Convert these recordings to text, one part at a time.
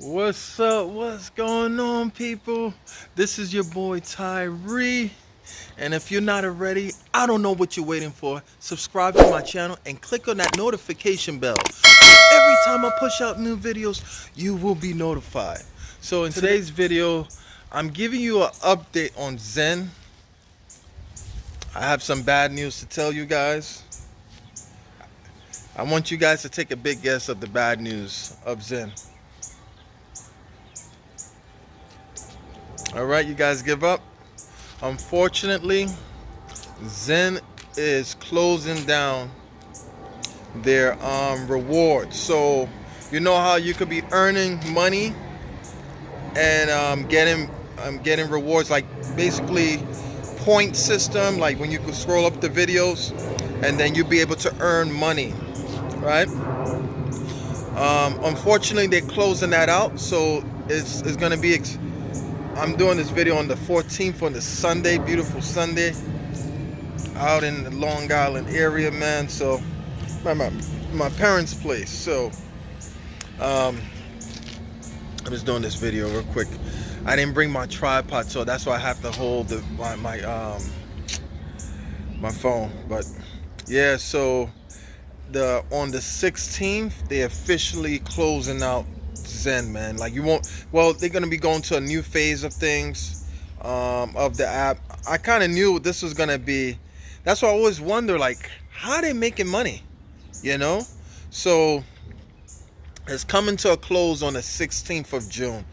What's up? What's going on, people? This is your boy Tyree. And if you're not already, I don't know what you're waiting for. Subscribe to my channel and click on that notification bell. Every time I push out new videos, you will be notified. So in today's video, I'm giving you an update on ZYNN. I have some bad news to tell you guys. I want you guys to take a big guess of the bad news of ZYNN. Alright, you guys give up? Unfortunately, ZYNN is closing down their rewards. So you know how you could be earning money and getting rewards, like basically point system, like when you could scroll up the videos and then you'll be able to earn money, right? Unfortunately, they're closing that out, so it's going to be I'm doing this video on the 14th, on the Sunday, beautiful Sunday, out in the Long Island area, man. So my parents' place. So I'm just doing this video real quick. I didn't bring my tripod, so that's why I have to hold my phone. But yeah, so on the 16th, they officially closing out ZYNN, man. Like, you won't, well, they're gonna be going to a new phase of things, of the app. I kind of knew this was gonna be, that's why I always wonder, like, how are they making money, you know? So it's coming to a close on the 16th of June.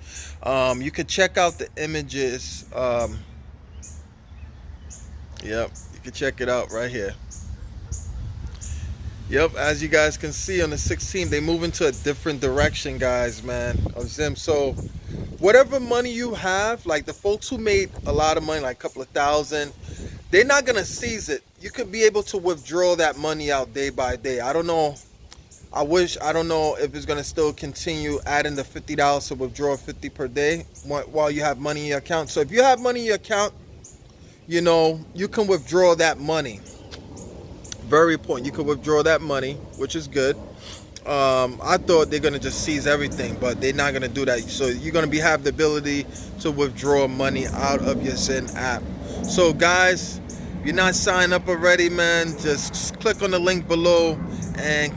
You could check out the images. Yep, you can check it out right here. Yep, as you guys can see, on the 16th, they move into a different direction, guys, man, of ZYNN. So whatever money you have, like the folks who made a lot of money, like a couple of thousand, they're not gonna seize it. You could be able to withdraw that money out day by day. I don't know. I don't know if it's gonna still continue adding the $50 to withdraw 50 per day while you have money in your account. So if you have money in your account, you know, you can withdraw that money. Very important. You can withdraw that money, which is good. I thought they're gonna just seize everything, but they're not gonna do that. So you're gonna have the ability to withdraw money out of your ZYNN app. So guys, if you're not signed up already, man, just click on the link below and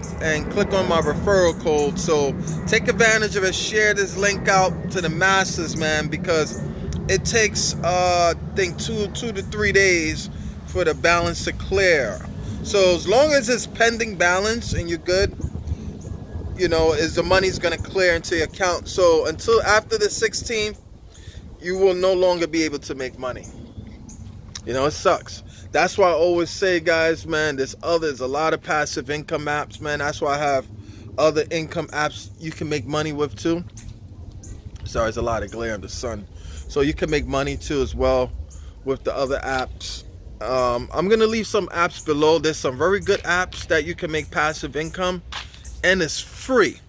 click on my referral code. So take advantage of it. Share this link out to the masses, man, because it takes I think two to 3 days for the balance to clear. So as long as it's pending balance and you're good, you know, the money's gonna clear into your account. So until after the 16th, you will no longer be able to make money. You know, it sucks. That's why I always say, guys, man, there's a lot of passive income apps, man. That's why I have other income apps you can make money with too. Sorry, there's a lot of glare in the sun. So you can make money too as well with the other apps. I'm gonna leave some apps below. There's some very good apps that you can make passive income, and it's free.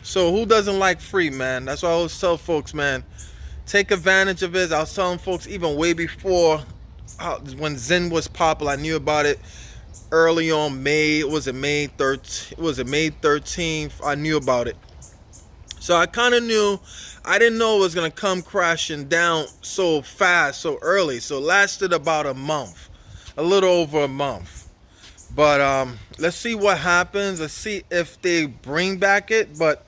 So who doesn't like free, man? That's why I always tell folks, man, take advantage of it. I was telling folks even way before, when ZYNN was popular. I knew about it early on. May 13th? I knew about it. So I kind of knew. I didn't know it was going to come crashing down so fast, so early. So it lasted about a month, a little over a month. But let's see what happens. Let's see if they bring back it. But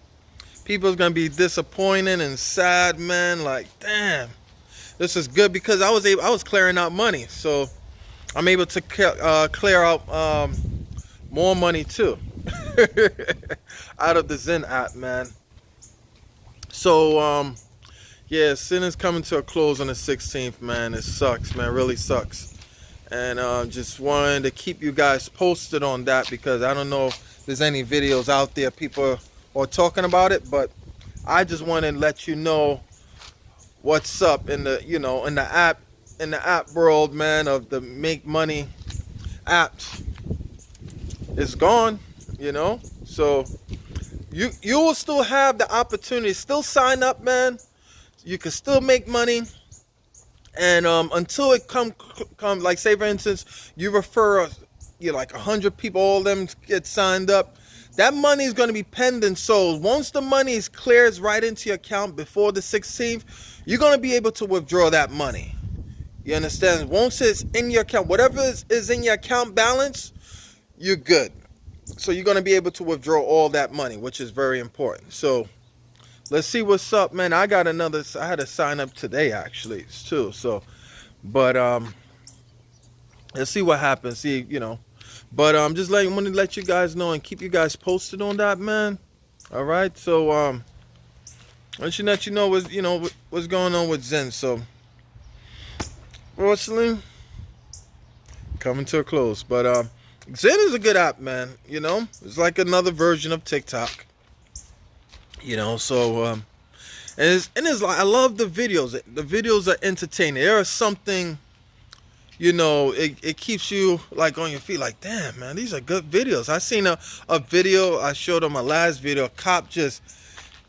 people's going to be disappointed and sad, man. Like, damn, this is good, because I was clearing out money. So I'm able to clear out more money too out of the ZYNN app, man. So yeah, ZYNN is coming to a close on the 16th, man. It sucks, man. It really sucks. And just wanted to keep you guys posted on that, because I don't know if there's any videos out there people are talking about it, but I just want to let you know what's up in the, you know, in the app world, man, of the make money apps. It's gone, you know. So you will still have the opportunity. Still sign up, man. You can still make money. And until it come like, say for instance, you refer like 100 people, all of them get signed up, that money is going to be pending. So once the money is clears right into your account before the 16th, you're going to be able to withdraw that money. You understand? Once it's in your account, whatever is in your account balance, you're good. So you're going to be able to withdraw all that money, which is very important. So let's see what's up, man. I had to sign up today actually too. So, but let's see what happens. See, you know, but just want to let you guys know and keep you guys posted on that, man. All right. So I let you know what's going on with ZYNN. So Wrestling coming to a close, but ZYNN is a good app, man. You know, it's like another version of TikTok. You know, so and it's like, I love the videos. The videos are entertaining. There is something, you know, it keeps you like on your feet. Like, damn, man, these are good videos. I seen a video I showed on my last video. A cop just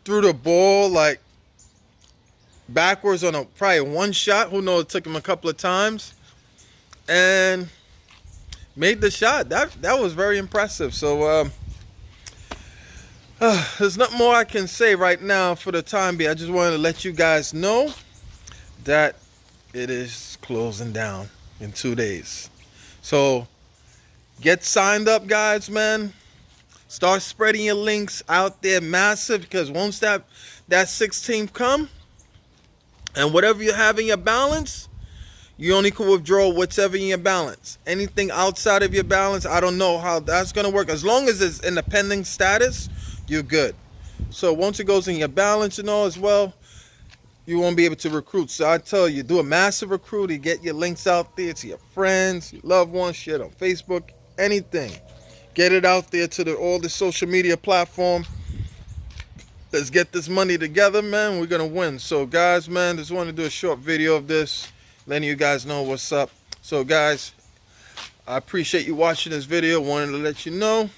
threw the ball like backwards on probably one shot. Who knows? It took him a couple of times and made the shot. That was very impressive. So there's nothing more I can say right now for the time being. I just wanted to let you guys know that it is closing down in 2 days. So get signed up, guys, man. Start spreading your links out there massive, because once that 16th come, and whatever you have in your balance, you only can withdraw whatever in your balance. Anything outside of your balance, I don't know how that's going to work. As long as it's in the pending status, you're good. So once it goes in your balance and all as well, you won't be able to recruit. So I tell you, do a massive recruiting. Get your links out there to your friends, your loved ones, share it on Facebook, anything. Get it out there to all the social media platform. Let's get this money together, man. We're going to win. So, guys, man, just want to do a short video of this, letting you guys know what's up. So, guys, I appreciate you watching this video. Wanted to let you know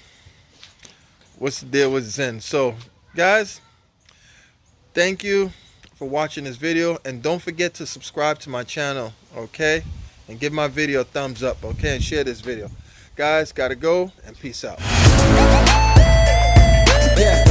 what's the deal with ZYNN. So, guys, thank you for watching this video. And don't forget to subscribe to my channel, okay? And give my video a thumbs up, okay? And share this video. Guys, gotta go, and peace out. Yeah.